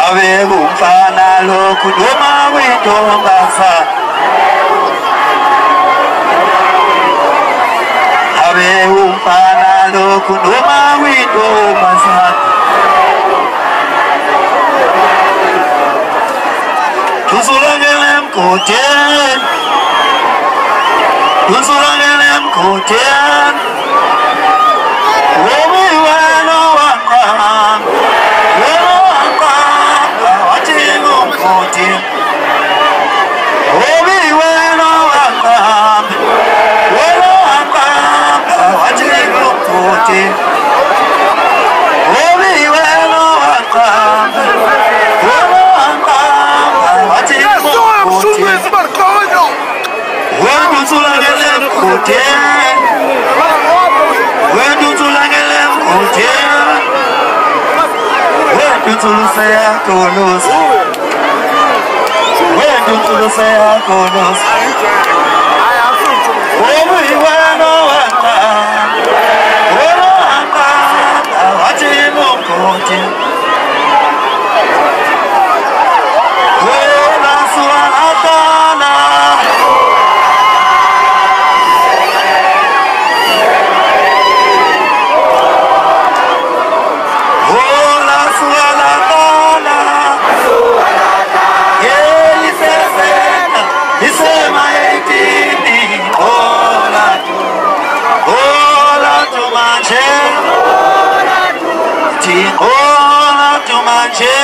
Ave umfana lokhu noma wintombazana Ave umfana lokhu noma wintombazana Tusulangele mkoteni Tusulangele mkoteni Womi wano wanga Obi weno akam, weno akam, awajiko puti. Obi weno akam, weno akam, awajiko puti. Wendo tulangele puti, wendo tulangele puti, wendo tulusea tulus. Wendo tulusea tulus. Obi weno akam, weno akam, awajiko puti. Wena sualatana. Hola to manche,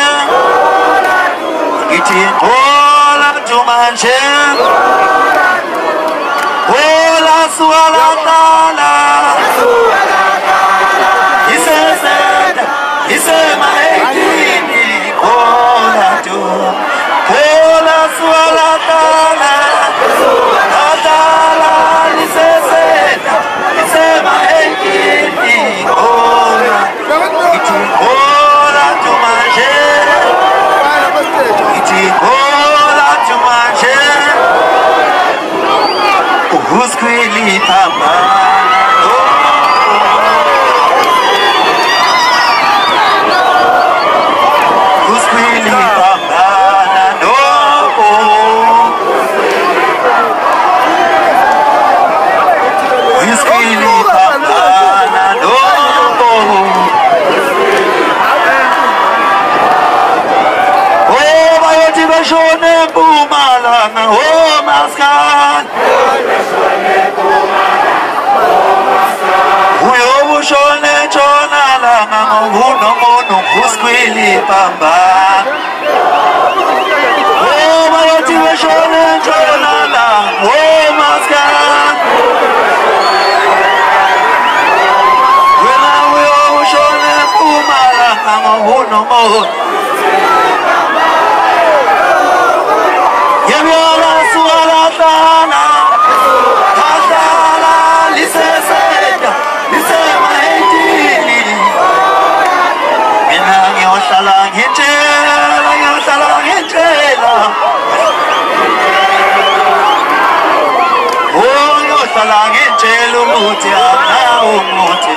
hola to manche, hola sualatana, ise maitini, hola sualatana, atala ise maitini, hola to manche, hola to manche, who's really papa? Who's really papa? No, who's really papa? No. Shone Pumalanga, oh Maskan. Uyo shone Chonalanga, uno mono kuskwili pamba. Oh Mayoti shone Chonalanga, oh Maskan. Uyo shone Pumalanga, uno mono. Yeviola sualatana, atala liseseka, lisema etini. Mina ngiyosala ngitshela. Oh ngiyosala ngitshela umuthi anawo umuthi.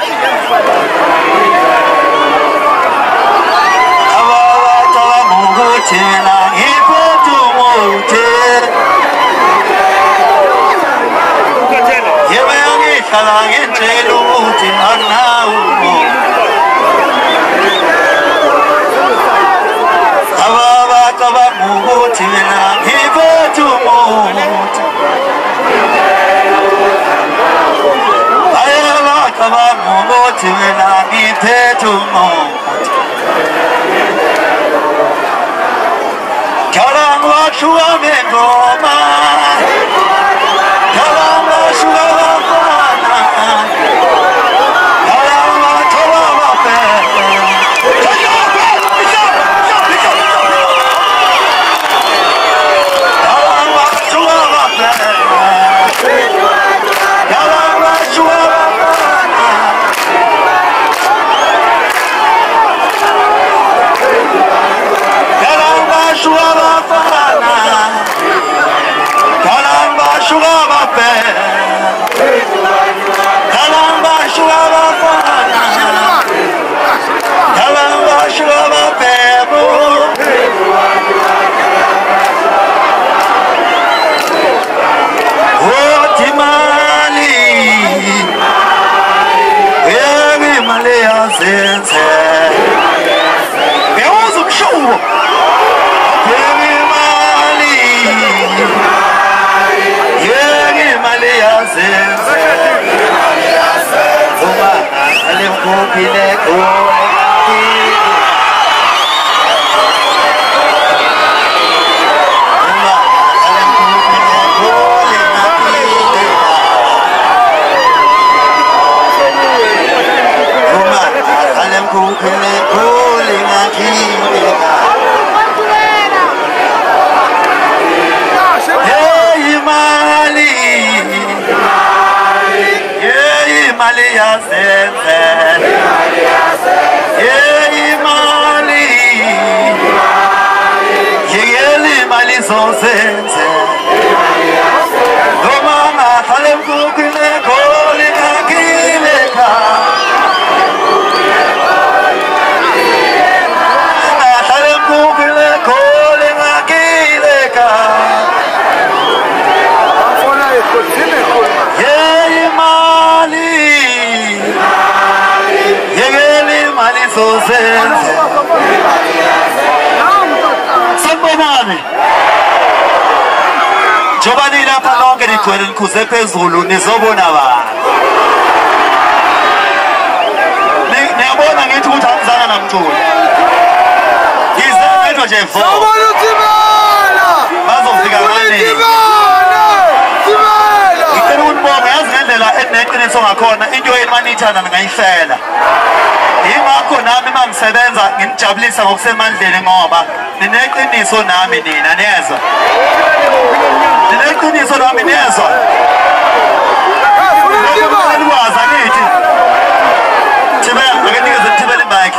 Ababa mukuthi mina ngiphethe umuthi. Yebe ngitshela umuthi anawo umuthi. Ababa mukuthi mina ngiphethe umuthi. Ayababa mukuthi mina ngiphethe umuthi. Kalangwa shua mengoma, kalangwa shua wapana, kalangwa towa wape, kalangwa shua wape, kalangwa shua sense Uma ale mkupile kule Jobani lapha lonke nigcwele nikhuze phezulu nizobona abantu. Niyabona ngithi ukuthi angizanga namculi. Ngizamethwa nje fo. Sabona uthibela. Bazofika ngani? Thibela. Ngicela ukubonga yazi ngendlela eneqiniso ngakhona into yenu manithanda ngayifela. Yingakho nami mangisebenza nginijabulisa ngokusemandleni ngoba nineqiniso nami nina niyezwa. Nineqiniso nami niyezwa. Ukwazi angithi. Thibela akenikeze Thibela imic.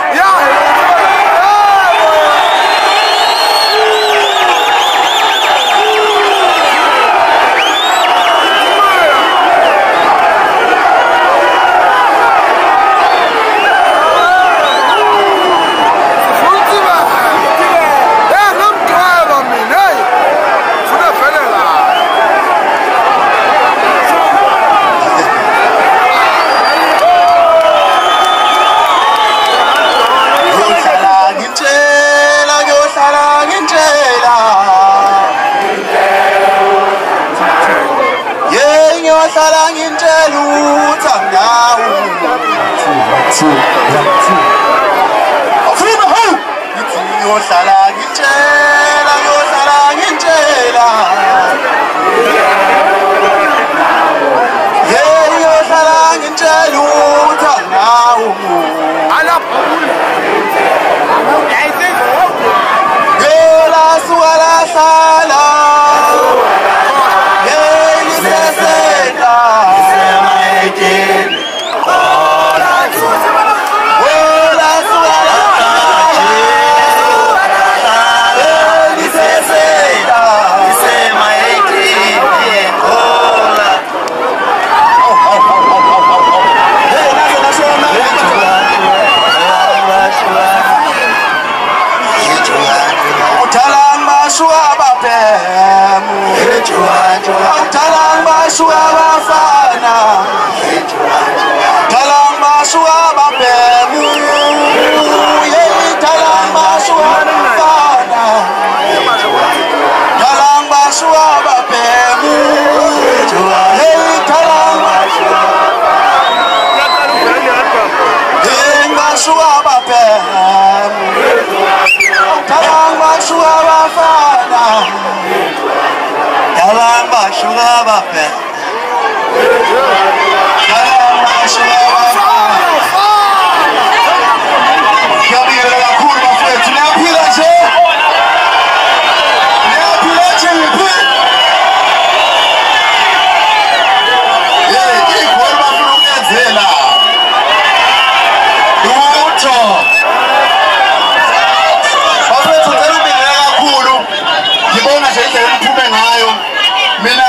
Mina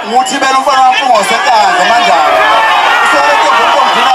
nguthi bela umfana wamfungo senkandla manje. Usoleke ngomfana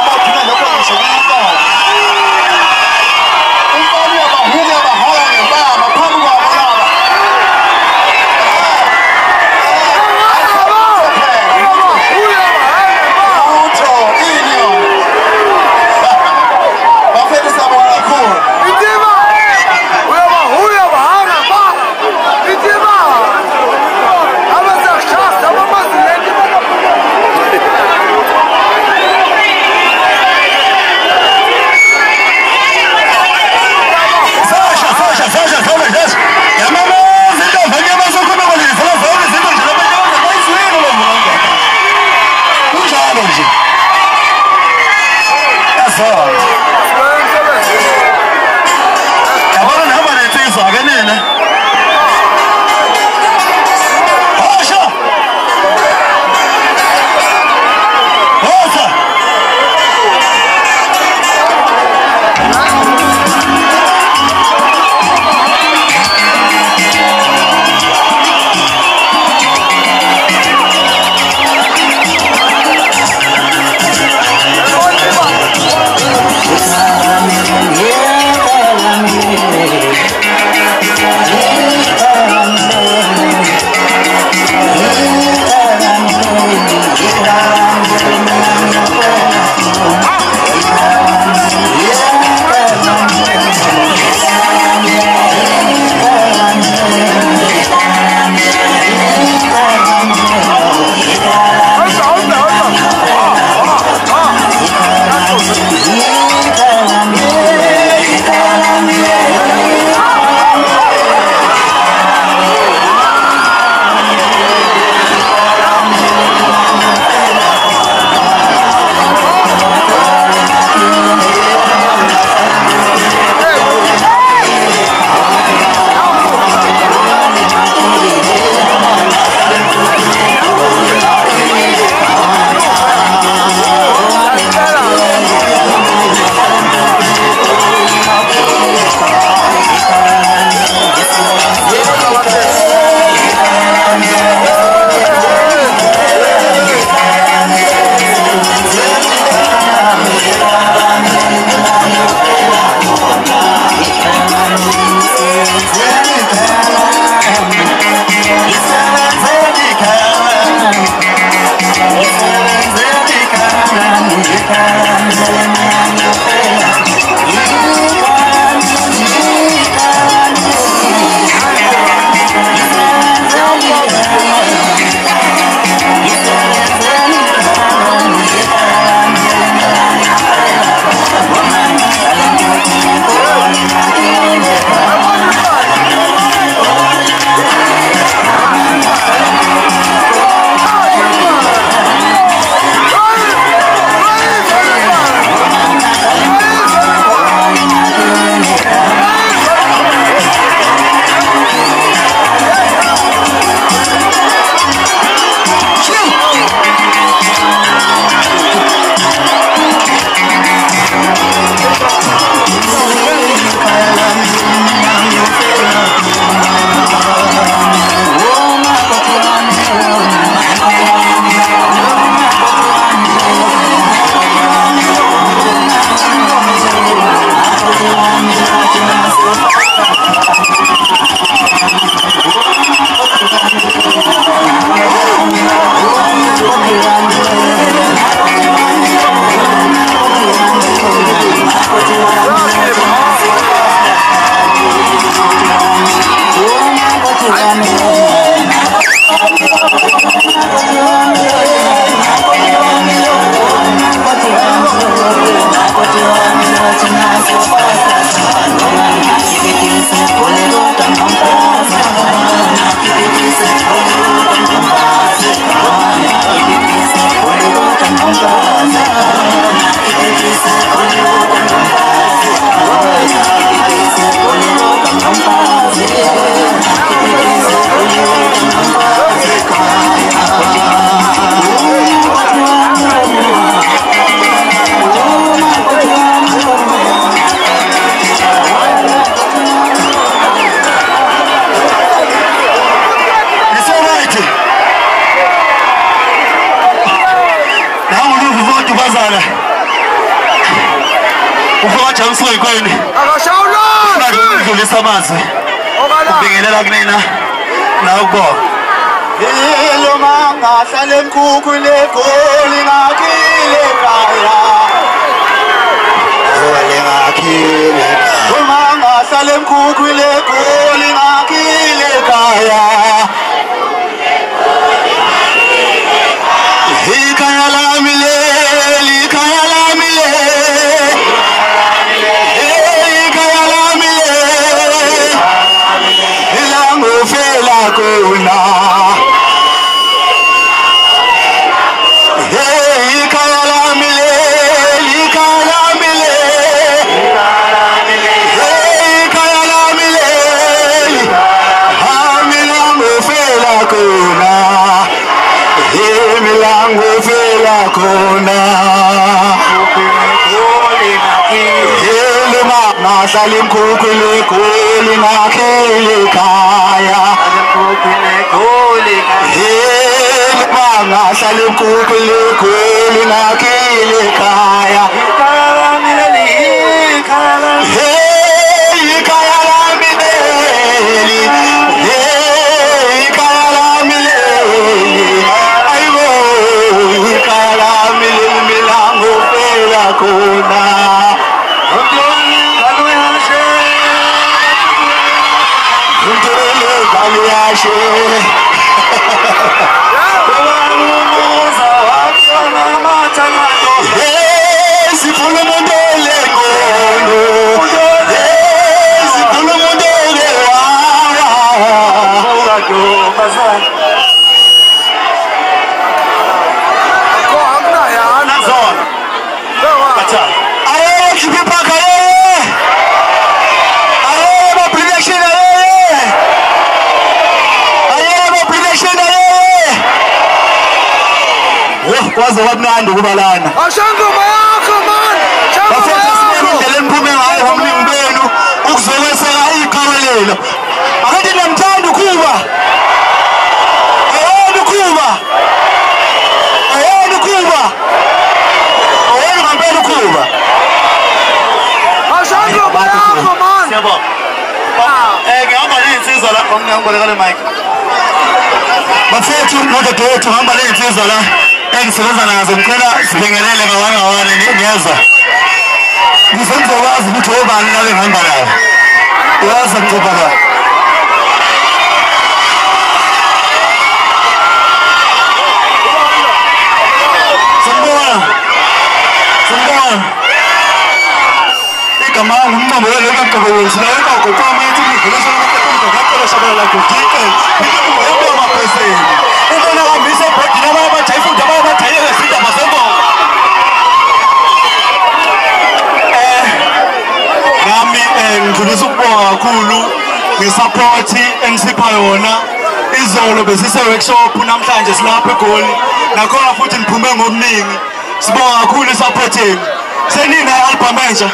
Samazwe ubingelela kunina nawubo Hello manga hlale mkhukhu legoli ngakile kaya Ole ngakile manga hlale mkhukhu legoli ngakile kaya Ikaya lami le ikaya lami le Kuna hey kala mile hey kala mile ha milango fela kuna hey milango fela kuna hey ma salim kukule kule na kile kaya Hey, manga salim kukule kule na kile kaya. Hey, kaya la mileli. Hey, kaya la mileli. Aibo, kaya la mileli milango pela kuna. Kwaze wabnandi kubalana ashangoma yakho man bafethu indlela emphume ngayo ngomlimi benu ukuzokweseka iqhawelelo akade namthanda ukuba ayona ngempela ukuba ashangoma yakho man siyabonga ngihamba nensizwa la ngiyangibonekala mic bafethu nodadewethu hamba lezinsizwa la engisebenza nazo ngicela sibingelele ngawane ngiyeza ngizokwazi ukuthi obani la behamba labo yazi ngicela la igama ngumncamo lokaqobolisa la eqoqoma ethi ngidlulisa ngakho sabela la kudike ngiyobona amapheseni ubona hambisa bhodini abajayifu ndaba abajayele sindaba sengoma nami ngidlulisa ukubonga kakhulu ngesupport engisipha yona izolo besise workshop namhlanje silapha eGoli nakhona futhi niphume ngobuningi sibonga kakhulu isupport yenu senina album entsha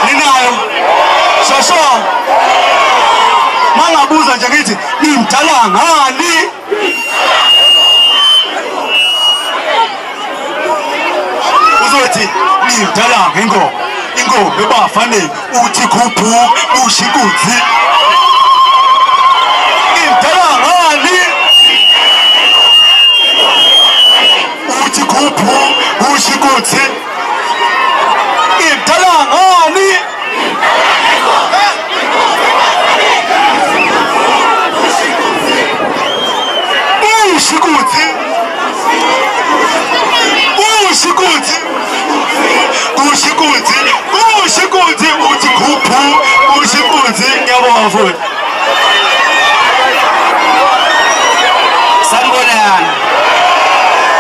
ninayo shosho mangabuza nje ngithi nimdala ngani uzothi nimdala ingoma ebafanele uthi khuphu ushikuthi nimdala ngani uthi khuphu ushikuthi nimdala ngani ushikuthi uthi khuphu ushikuthi ngiyabonga futhi sanibonani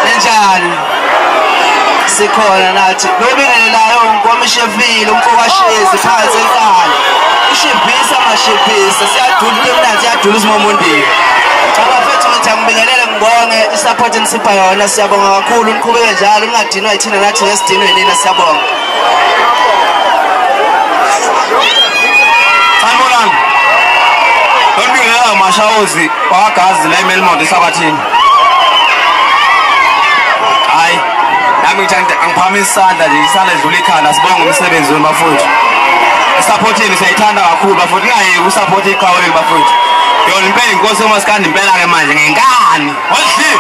lenjani sikhona nathi lobingelelayo ngomshefile umfowashezi phansi enkala ishibhisa mashibhisa siyadula emnandi siyadula usimomondini abafethu ngithi angibingelele ngibonge isupport enisipha yona siyabonga kakhulu niqhubeke njalo ningadinwa yithina nathi ngesidinwe nina siyabonga sanibonani ngibingelela amashawozi wakagazi la eMelmont ehlabathini hayi nami ngithanda angiphama isandla nje isandla edlula ikhanda sibonga umsebenzi wenu bafowethu isupport yenu siyayithanda kakhulu bafowethu ngayeki usupport iqhawe lenu bafowethu yona impela inkosi yomasikandi impela ke manje ngenkani wodli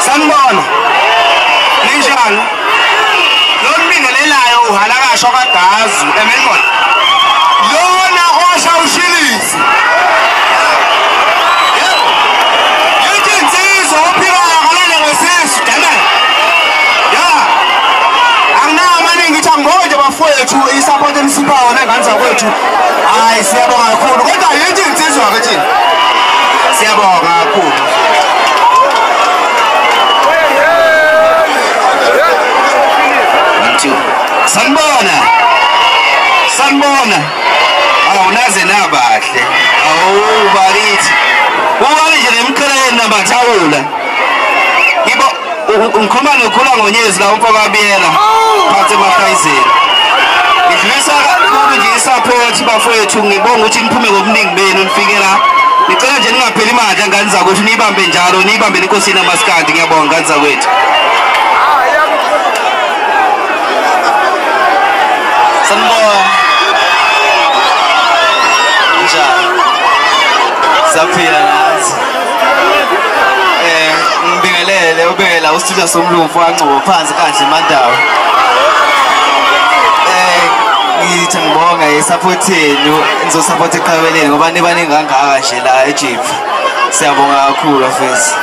sanibona ninjani lo mbingelelayo uhalakasho kagazi eMelmont lona oshawushilisi bafowethu isupport enisipha yona ngani kwethu hayi siyabonga kakhulu kodwa yithi insizwa ke thina siyabonga kakhulu sanibona awunaze nabahle awubalithi ubali nje nemkheleni nabathawula ngikhuluma nokhula ngonyezi la umfokabiyela phansi emahayizeni ngidlulisa kakhulu nje isupport bafowethu ngibonga ukuthi niphume ngobuningi benu nifike la ngicela nje ningapheli imandla ngani zakwethu niyibambe njalo niyibambe inkosini yamasikandi ngiyabonga ngani zakwethu sanibona njani saphila nathi ngibingelele ubela usithuthwa somlumfu wangcobo phansi kanje Mandawo ngithi ngibonga isupport yenu nizosupport iqhaweleni ngoba nibaningi kangaka nje la eJiphi siyabonga kakhulu afesi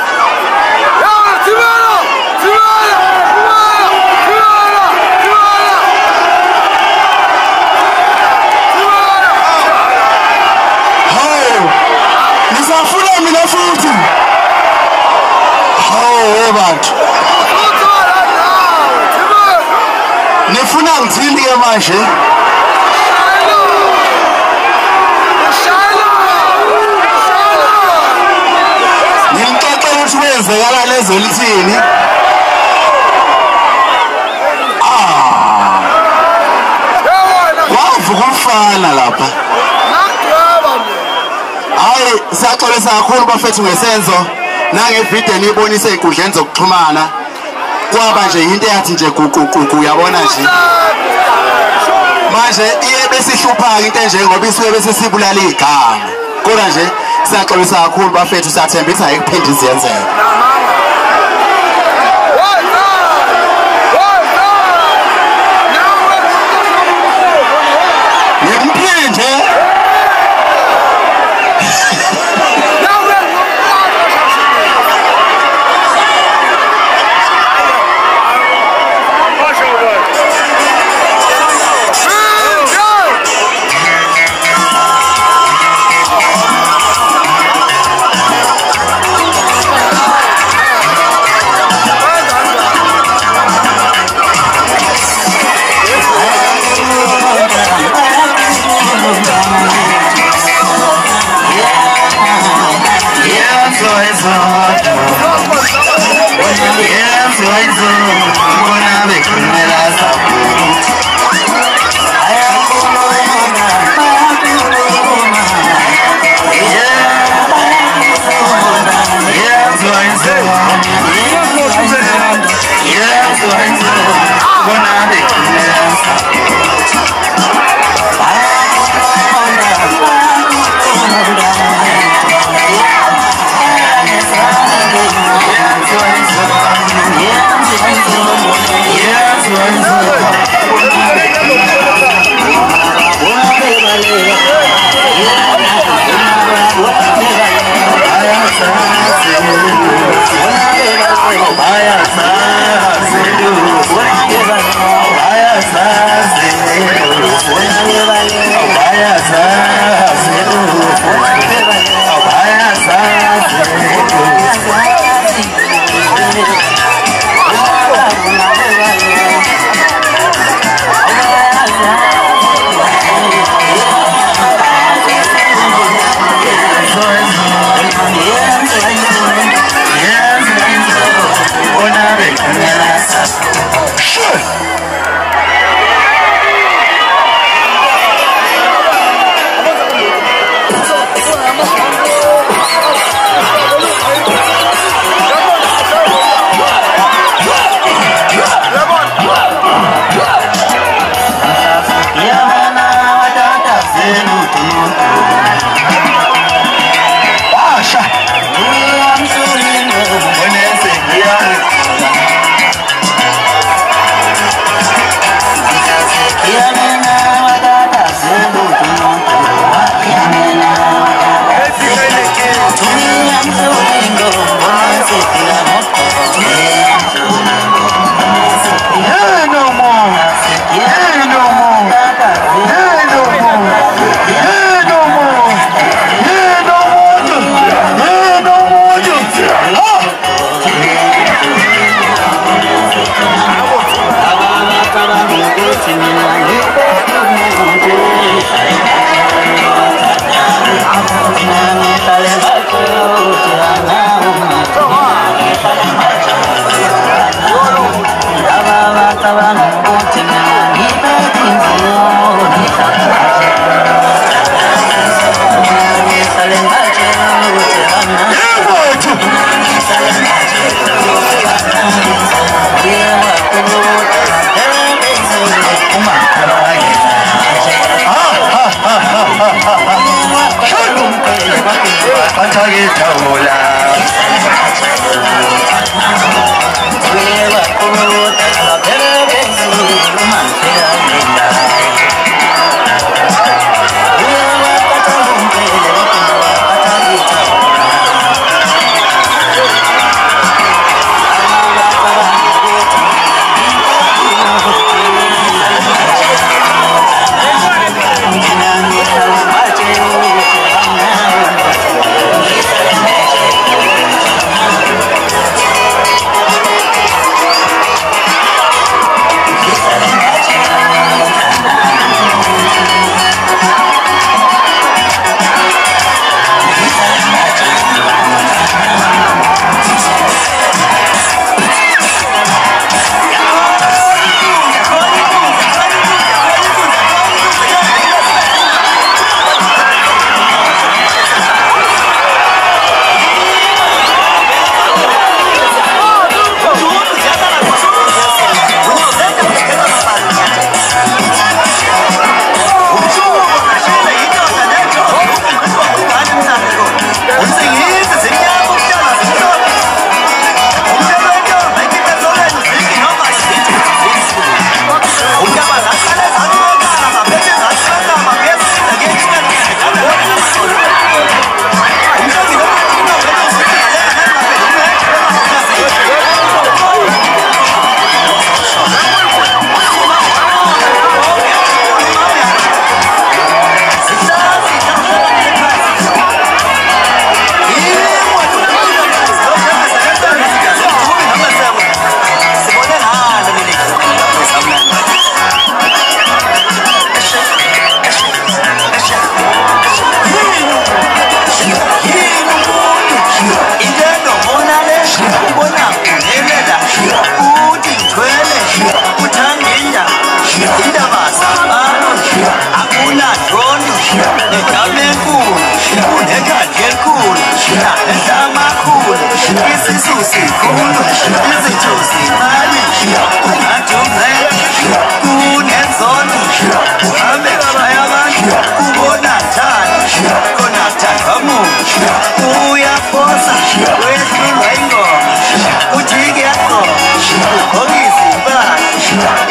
nisafuna mina futhi bantu nifuna ngithini ke manje ngimxoxela ukuthi kwenzekala lezo lithini wavuka umfana lapha hayi siyaxolisa kakhulu bafethu ngesenzo nangevideo niyibonise ey'nkundleni zokuxhumana kwaba nje into yathi nje gugugugu uyabona nje manje iye besihlupha-ke into enjengoba isuke besesibulala igama kodwa nje siyaxolisa kakhulu bafethu siyathembisa ekuphinde ziyenzeke Etablekulu, unekhadlekulu, esamakhulu, isisusi khulu, izithusi mali, ungajuze, kunezoni, uhambe kabaya abantu, kubonakala, konakala uyaposa, wehlulwa ingoma, ujike yakona, ukhokisa impahla,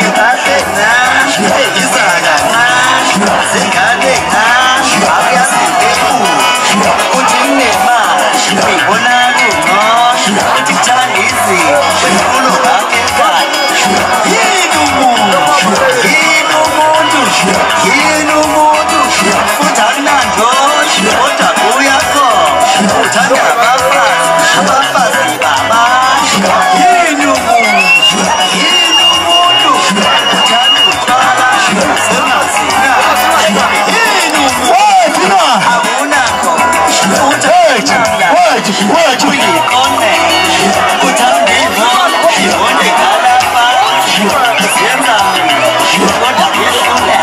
impahla encane, izaka ncane, zingane ncane, akuyazinkekulu, uthi kunemali, ngibona kungcono, uthi kuthanda izinto, wefuna ubhake ekhaya. Yini umuntu, yini umuntu, yini umuntu, futhi akunandoni, kodwa kuyakhona, uthanda abafazi babasha. Yini umuntu, yini umuntu, uthanda utshwala, sengazina. Yini umuntu, akunakho, uthanda uyikone, uthanda ingqondo, ibone kalapha, zenza kodwa yehlule,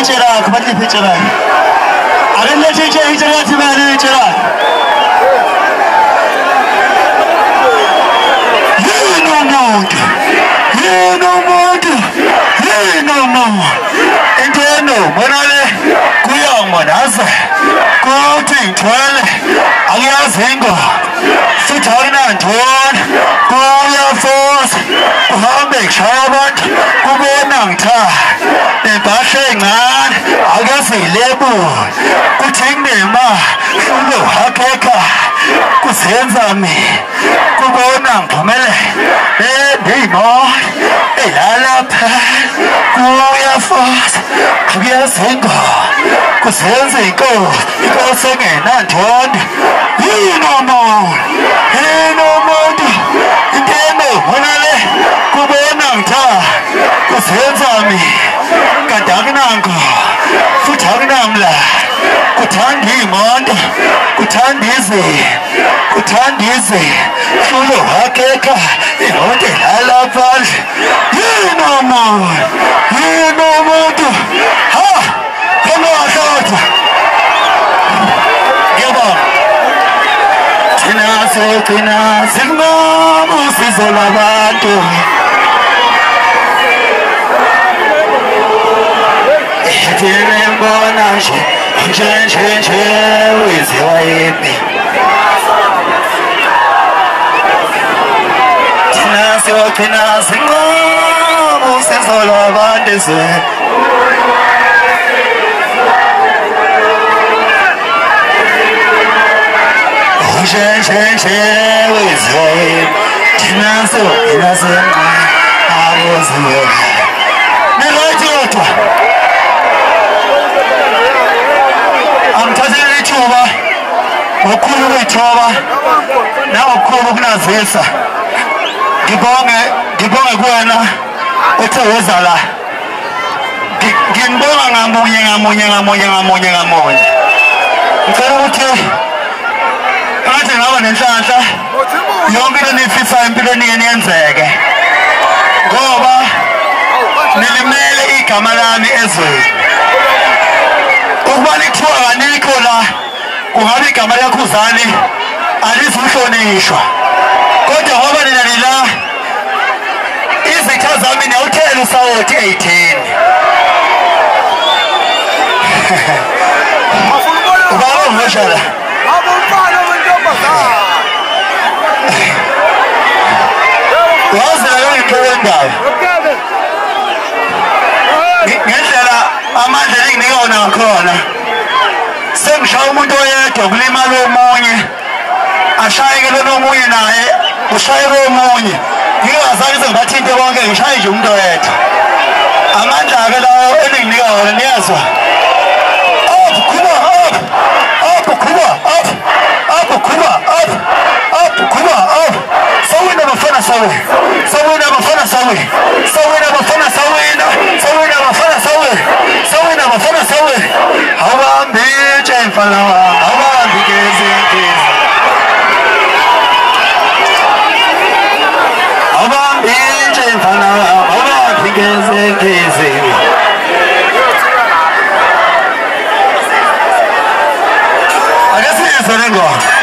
Cherac, but the picture. I didn't let you change the right to manage Cherac. You no more. You no more. You no more. And then no, Monale, Kuyang Monaza, Coating 12, Ayazingo, Sutana and Tuan, Kuya Force, Mohammed Shabat, Kubonang Ta. Bashengan, agasi lebu, kutingema, kulo hakeka, kusenza mi, kubona mpumele, dimo, elala pa, kuya fos, kuya singo, kusenza iko sengena ntondi, hino modu, intendo, monale, kubona mta, kusenza mi. Kadagnango, Kutagnamla, Kutandi Mondo, Kutandizi, Fulo Hakeka, Inote Alapal, you no more, ha, come on, daughter, give up, Tina, Sigma, Musizolabato. Bonage, with your Ukulu wethoba na ukulu kunazisa ngibonge kuwena utheweza la ngibonga ngamunye ngicela ukuthi ngathi ngaba nenhlanhla yonke into nifisa empilweni yeni yenzeke ngoba nilimele igama lami ezweni ukuba lithiwa kanikho la kungabe igama lakho uzali alizuhlonishwa kodwa ngoba nina nila izitha zami niyawuthela usawoti 18 ubaba ngoshala abumfana wentombazana wazela ngikho ndaba ngishaya umuntu oyedwa kulimala omunye ashayekele nomunye naye ushayeke omunye ngingazange sengibathinte bonke ngishaye nje umuntu oyedwa amandla-ke lawo eninginika wona niyezwa up kuba up up kuba up up kuba up up kuba up sawina bafana sawe sawina bafana sawe sawina bafana sawina sawina bafana sawe sawina bafana sawe awambije mfana awambikeze awambije mfana awambikeze Serengo.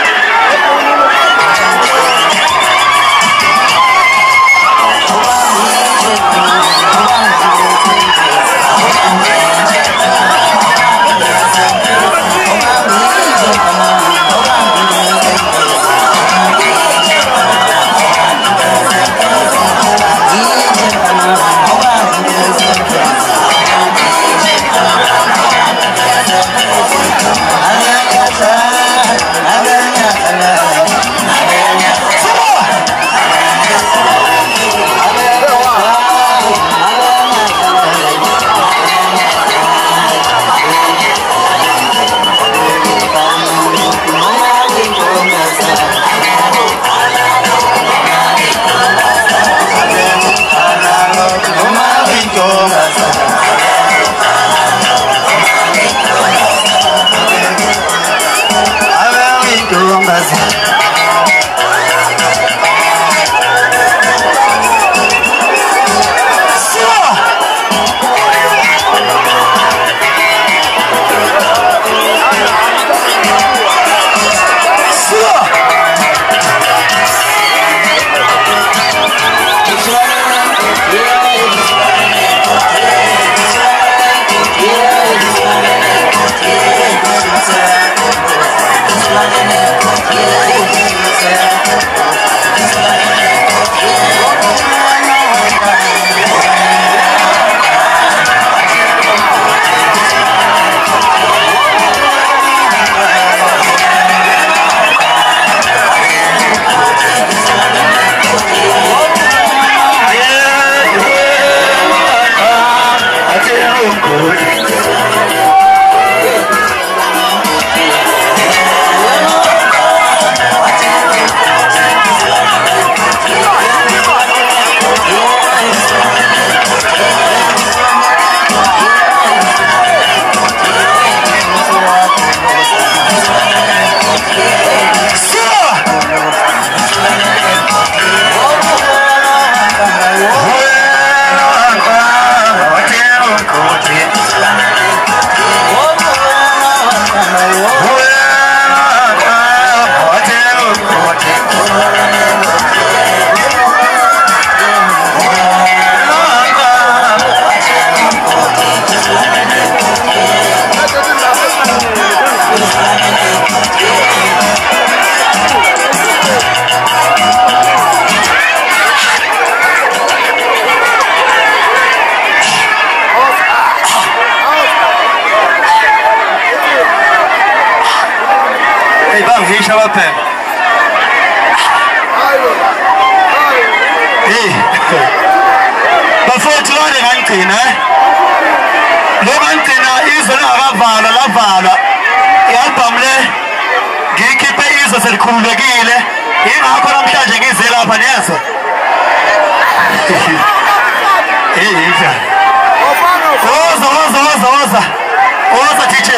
Oza DJ.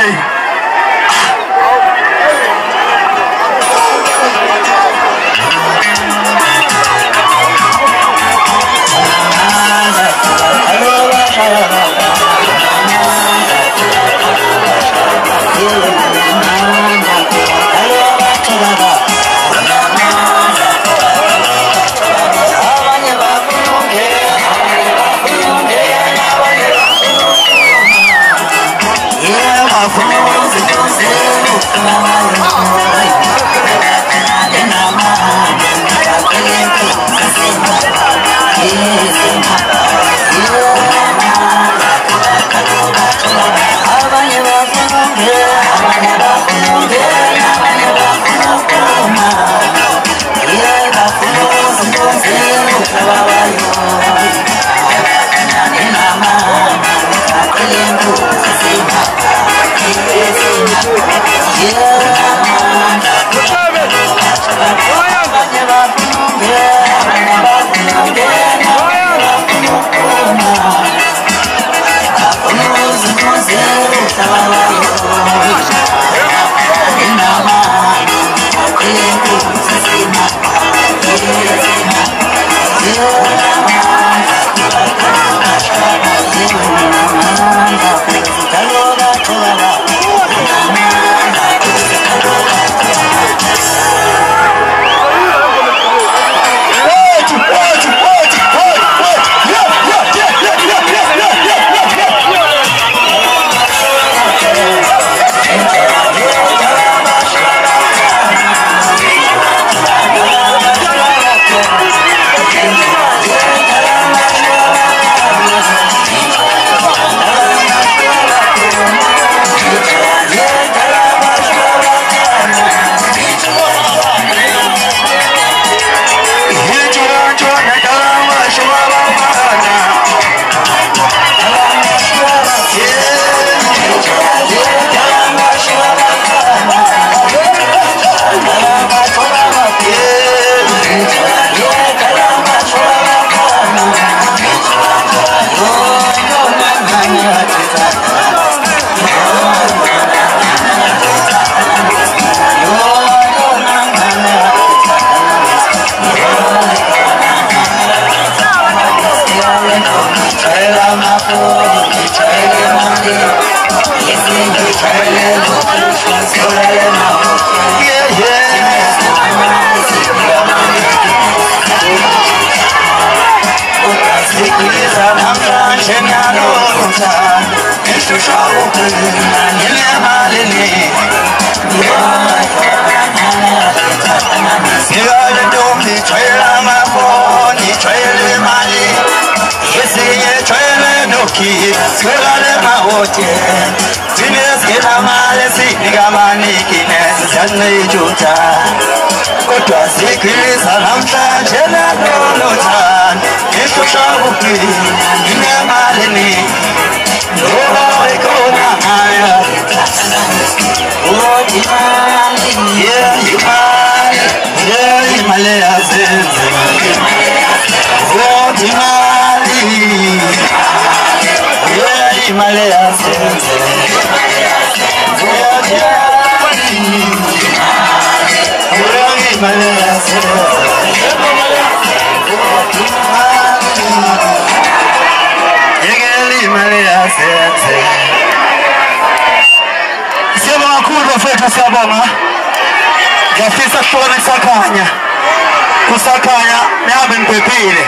kusakanya nabe ngiphephile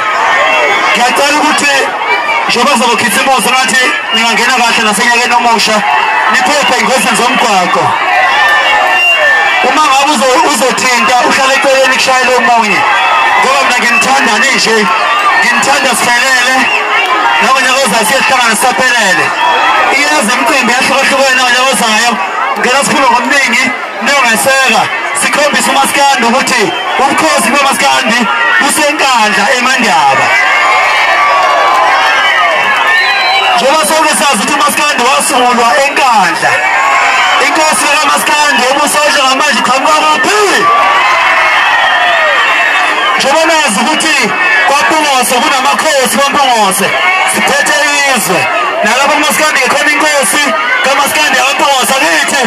ngiyacela ukuthi njengoba zokhitha imozo nathi ningangena kahle nasenyakeni omusha niphephe engozini zomgwaqo uma ngabe uzothinta uhlale eceleni kushayela omunye ngoba mina nginithanda nje nginithanda sihlelele nabo nyakoza siyehlangana saphelele iyazi imicimbi yahlukahlukene nyakozayo ngena sikhuluma ngomningi nongaseka sikhombisa uMaskandi ukuthi ubukhosi bamaskandi busenkandla eMandaba njengoba sonke sazi ukuthi uMaskandi wasungulwa enkandla inkosi kaMaskandi ubusosha ngamanje iqhamuka kuphi njengoba nazi ukuthi kwaMpungose kunamakhosi kwaMpungose siphethe izwe nalapho uMaskandi khona inkosi kaMaskandi yaMpungose akithi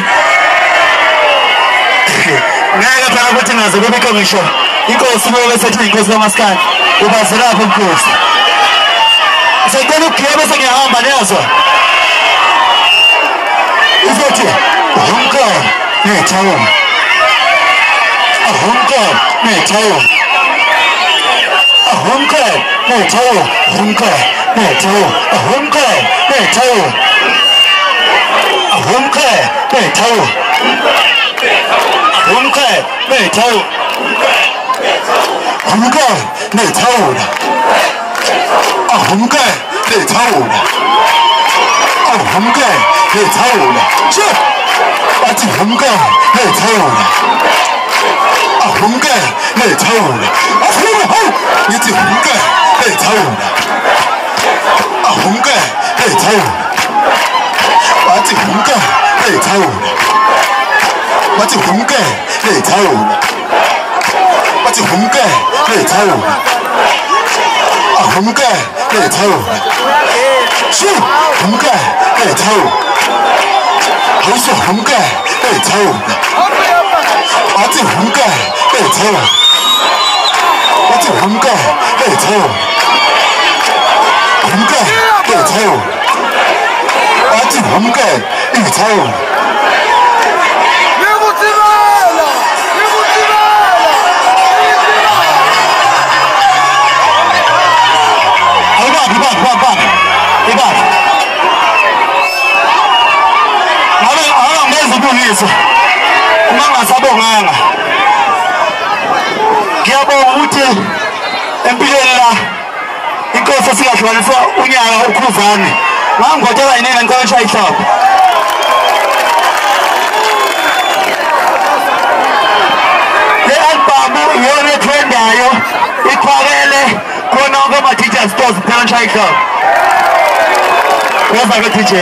ngeke phela ukuthi ngaze kubikho ngisho inkosi ngoba sethi inkosi kaMaskandi ubazilapho inkosi sicela ukugeba bese ngiyahamba nezwa uzothi honka nethawo honka nethawo honka nethawo honka nethawo honka nethawo honka nethawo honka nethawo honka nethawo honka nethawo honka nethawo bathi honka nethawo honka nethawo ngithi honka nethawo honka nethawo bathi honka nethawo bathi honka nethawo bathi honka nethawo honka nethawo honka nethawo Hausa Humka, Town. Ati Humka, Town. Ati Humka, Town. Humka, Town. Ati Humka, Town. Ungasabonganga ngiyabonga ukuthi empilweni la inkosi siyahlukaniswa unyaka ukhuzane ngangotshela yini ngicela ngishaye ihlapha le album iyona etrendayo iphakele khona kuma teachers stores phela ngishaye ihlapha weza ke DJ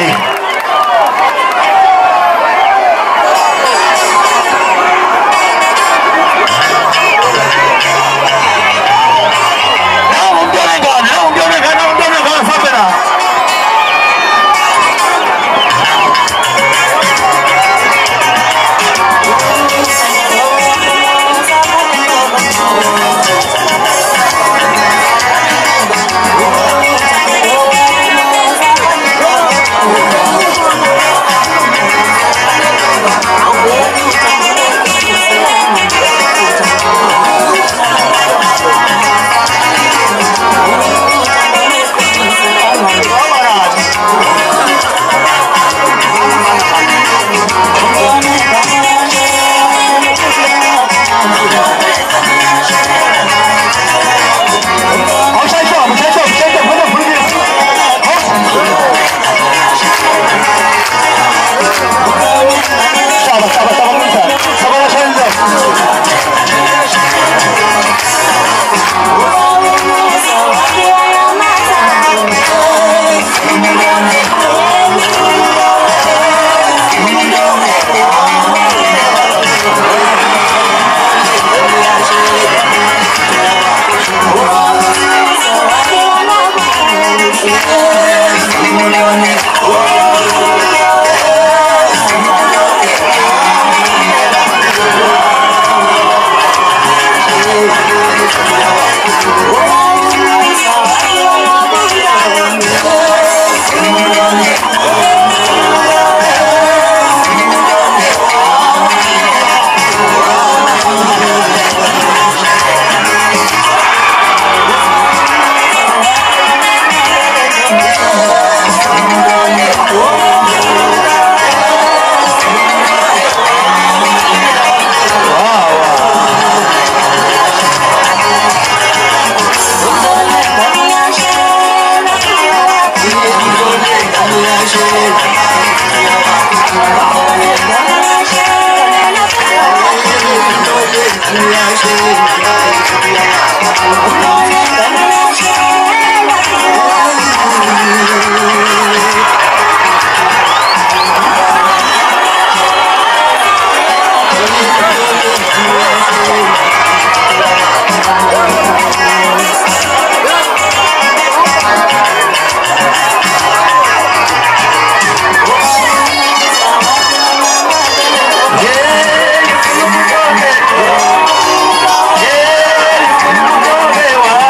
Yeah.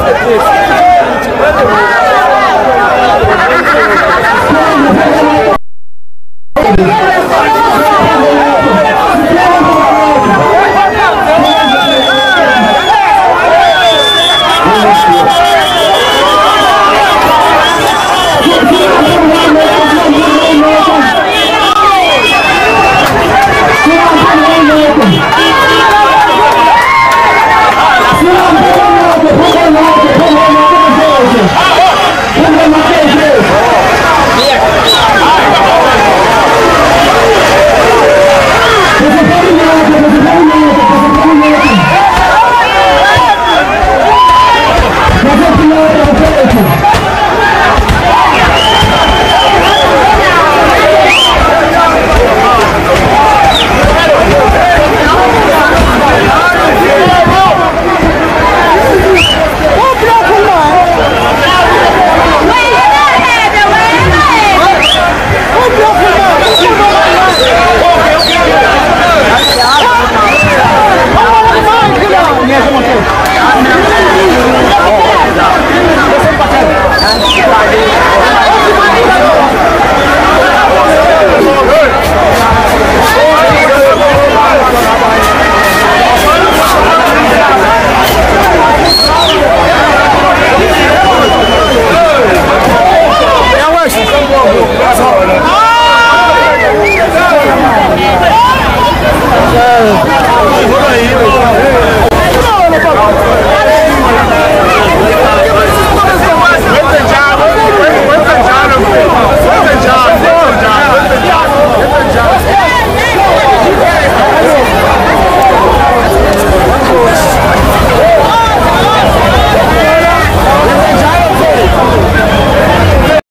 Thank you.